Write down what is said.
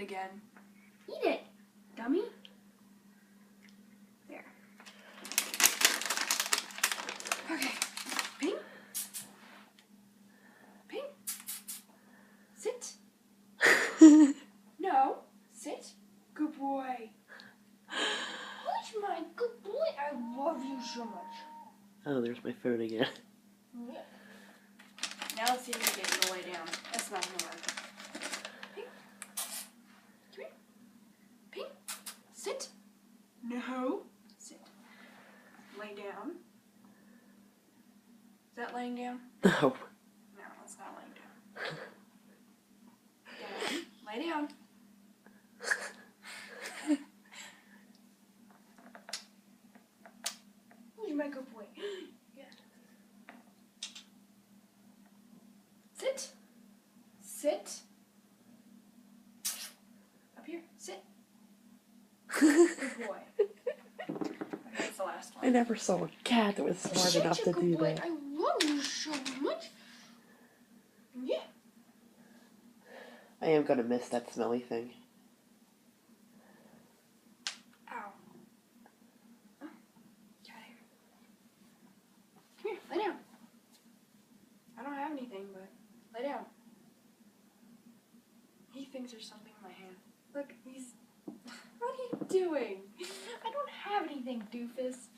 again. Eat it, dummy. There. Okay. Ping. Ping. Sit. No. Sit. Good boy. Who's my good boy? I love you so much. Oh, there's my phone again. Yeah. Now let's see if we can get you to lay down. That's not gonna work. Ping. Come here. Ping. Sit. No. Sit. Lay down. Is that laying down? No. No, that's not laying down. Down. Lay down. Who's my good boy? Yeah. Sit. Sit. Up here. Sit. Good boy. Okay, that's the last I one. never saw a cat that was smart enough to do that. I love you so much. Yeah. I am gonna miss that smelly thing. Ow. Oh. Get out of here. Come here. Lay down. I don't have anything, but lay down. He thinks there's something in my hand. Look, he's... What are you doing? I don't have anything, doofus.